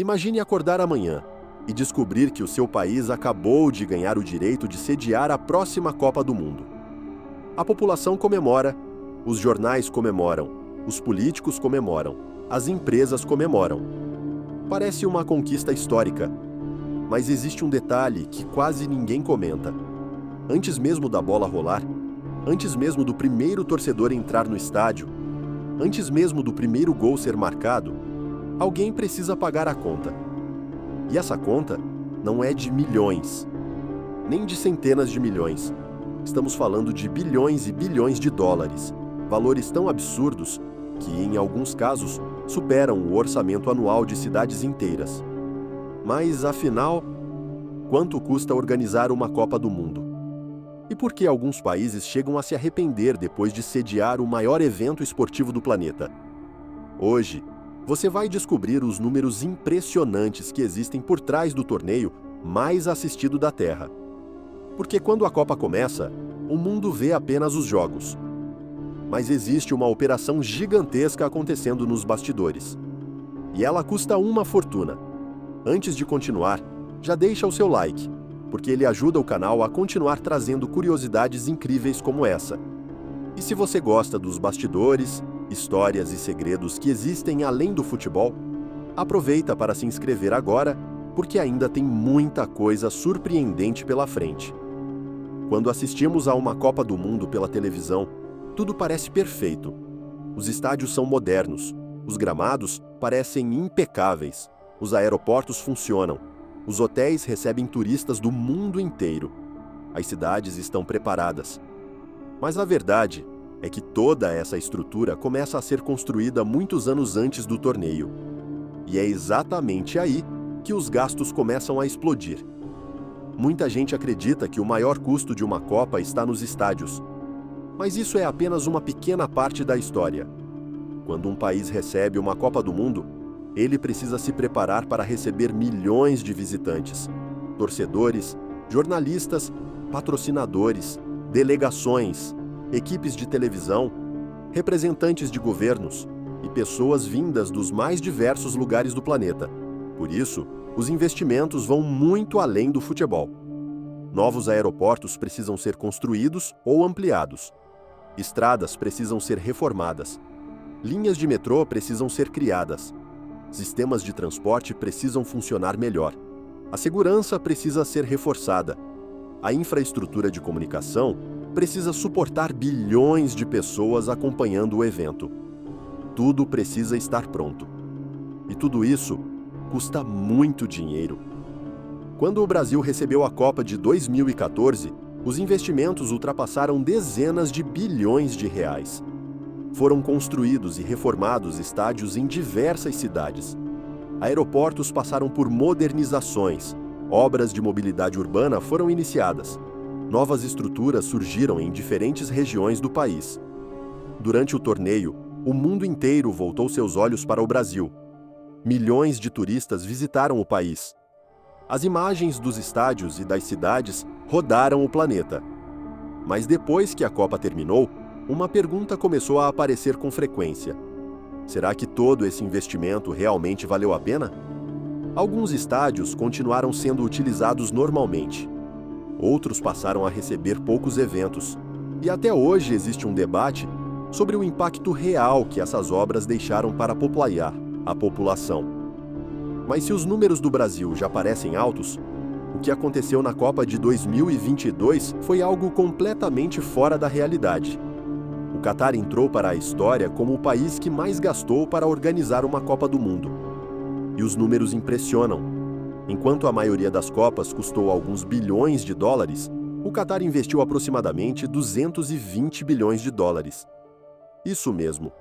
Imagine acordar amanhã e descobrir que o seu país acabou de ganhar o direito de sediar a próxima Copa do Mundo. A população comemora, os jornais comemoram, os políticos comemoram, as empresas comemoram. Parece uma conquista histórica, mas existe um detalhe que quase ninguém comenta. Antes mesmo da bola rolar, antes mesmo do primeiro torcedor entrar no estádio, antes mesmo do primeiro gol ser marcado, alguém precisa pagar a conta. E essa conta não é de milhões, nem de centenas de milhões. Estamos falando de bilhões e bilhões de dólares, valores tão absurdos que, em alguns casos, superam o orçamento anual de cidades inteiras. Mas, afinal, quanto custa organizar uma Copa do Mundo? E por que alguns países chegam a se arrepender depois de sediar o maior evento esportivo do planeta? Hoje, você vai descobrir os números impressionantes que existem por trás do torneio mais assistido da Terra. Porque quando a Copa começa, o mundo vê apenas os jogos. Mas existe uma operação gigantesca acontecendo nos bastidores. E ela custa uma fortuna. Antes de continuar, já deixa o seu like, porque ele ajuda o canal a continuar trazendo curiosidades incríveis como essa. E se você gosta dos bastidores, histórias e segredos que existem além do futebol, aproveita para se inscrever agora, porque ainda tem muita coisa surpreendente pela frente. Quando assistimos a uma Copa do Mundo pela televisão, tudo parece perfeito. Os estádios são modernos, os gramados parecem impecáveis, os aeroportos funcionam, os hotéis recebem turistas do mundo inteiro, as cidades estão preparadas. Mas a verdade é que toda essa estrutura começa a ser construída muitos anos antes do torneio. E é exatamente aí que os gastos começam a explodir. Muita gente acredita que o maior custo de uma Copa está nos estádios. Mas isso é apenas uma pequena parte da história. Quando um país recebe uma Copa do Mundo, ele precisa se preparar para receber milhões de visitantes, torcedores, jornalistas, patrocinadores, delegações, equipes de televisão, representantes de governos e pessoas vindas dos mais diversos lugares do planeta. Por isso, os investimentos vão muito além do futebol. Novos aeroportos precisam ser construídos ou ampliados. Estradas precisam ser reformadas. Linhas de metrô precisam ser criadas. Sistemas de transporte precisam funcionar melhor. A segurança precisa ser reforçada. A infraestrutura de comunicação precisa suportar bilhões de pessoas acompanhando o evento. Tudo precisa estar pronto. E tudo isso custa muito dinheiro. Quando o Brasil recebeu a Copa de 2014, os investimentos ultrapassaram dezenas de bilhões de reais. Foram construídos e reformados estádios em diversas cidades. Aeroportos passaram por modernizações, obras de mobilidade urbana foram iniciadas. Novas estruturas surgiram em diferentes regiões do país. Durante o torneio, o mundo inteiro voltou seus olhos para o Brasil. Milhões de turistas visitaram o país. As imagens dos estádios e das cidades rodaram o planeta. Mas depois que a Copa terminou, uma pergunta começou a aparecer com frequência. Será que todo esse investimento realmente valeu a pena? Alguns estádios continuaram sendo utilizados normalmente. Outros passaram a receber poucos eventos. E até hoje existe um debate sobre o impacto real que essas obras deixaram para a população. Mas se os números do Brasil já parecem altos, o que aconteceu na Copa de 2022 foi algo completamente fora da realidade. O Catar entrou para a história como o país que mais gastou para organizar uma Copa do Mundo. E os números impressionam. Enquanto a maioria das Copas custou alguns bilhões de dólares, o Catar investiu aproximadamente 220 bilhões de dólares. Isso mesmo,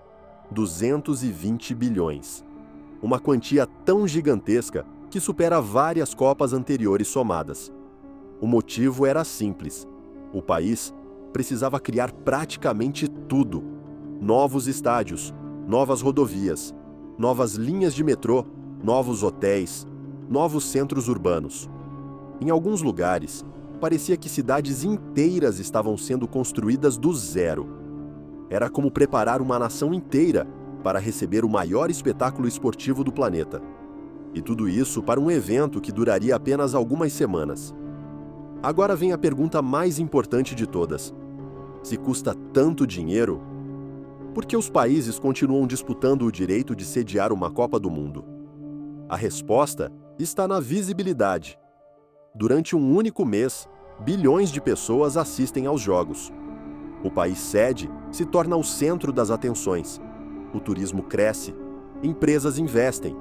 220 bilhões. Uma quantia tão gigantesca que supera várias Copas anteriores somadas. O motivo era simples. O país precisava criar praticamente tudo. Novos estádios, novas rodovias, novas linhas de metrô, novos hotéis, novos centros urbanos. Em alguns lugares, parecia que cidades inteiras estavam sendo construídas do zero. Era como preparar uma nação inteira para receber o maior espetáculo esportivo do planeta. E tudo isso para um evento que duraria apenas algumas semanas. Agora vem a pergunta mais importante de todas. Se custa tanto dinheiro, por que os países continuam disputando o direito de sediar uma Copa do Mundo? A resposta está na visibilidade. Durante um único mês, bilhões de pessoas assistem aos jogos. O país sede se torna o centro das atenções. O turismo cresce, empresas investem,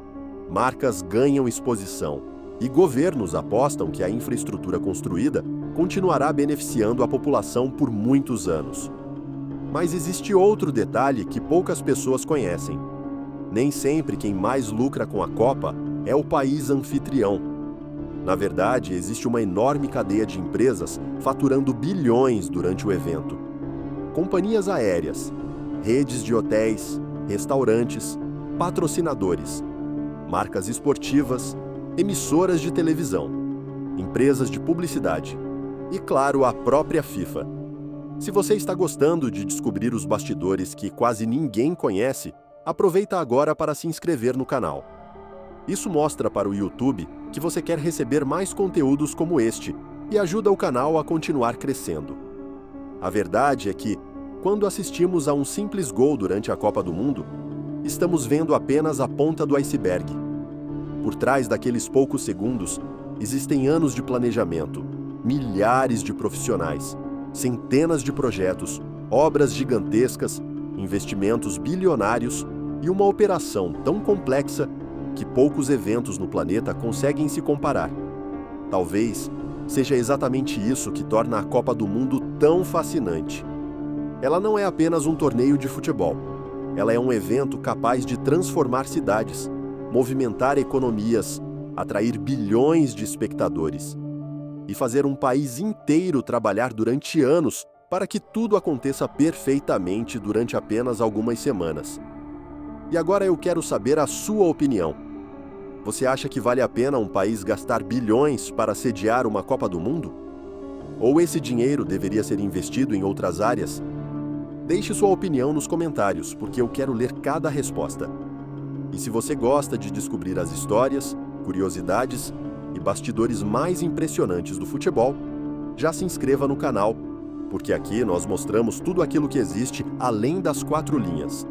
marcas ganham exposição e governos apostam que a infraestrutura construída continuará beneficiando a população por muitos anos. Mas existe outro detalhe que poucas pessoas conhecem. Nem sempre quem mais lucra com a Copa é o país anfitrião. Na verdade, existe uma enorme cadeia de empresas faturando bilhões durante o evento. Companhias aéreas, redes de hotéis, restaurantes, patrocinadores, marcas esportivas, emissoras de televisão, empresas de publicidade e, claro, a própria FIFA. Se você está gostando de descobrir os bastidores que quase ninguém conhece, aproveita agora para se inscrever no canal. Isso mostra para o YouTube que você quer receber mais conteúdos como este e ajuda o canal a continuar crescendo. A verdade é que, quando assistimos a um simples gol durante a Copa do Mundo, estamos vendo apenas a ponta do iceberg. Por trás daqueles poucos segundos, existem anos de planejamento, milhares de profissionais, centenas de projetos, obras gigantescas, investimentos bilionários e uma operação tão complexa que poucos eventos no planeta conseguem se comparar. Talvez seja exatamente isso que torna a Copa do Mundo tão fascinante. Ela não é apenas um torneio de futebol. Ela é um evento capaz de transformar cidades, movimentar economias, atrair bilhões de espectadores e fazer um país inteiro trabalhar durante anos para que tudo aconteça perfeitamente durante apenas algumas semanas. E agora eu quero saber a sua opinião. Você acha que vale a pena um país gastar bilhões para sediar uma Copa do Mundo? Ou esse dinheiro deveria ser investido em outras áreas? Deixe sua opinião nos comentários, porque eu quero ler cada resposta. E se você gosta de descobrir as histórias, curiosidades e bastidores mais impressionantes do futebol, já se inscreva no canal, porque aqui nós mostramos tudo aquilo que existe além das 4 linhas.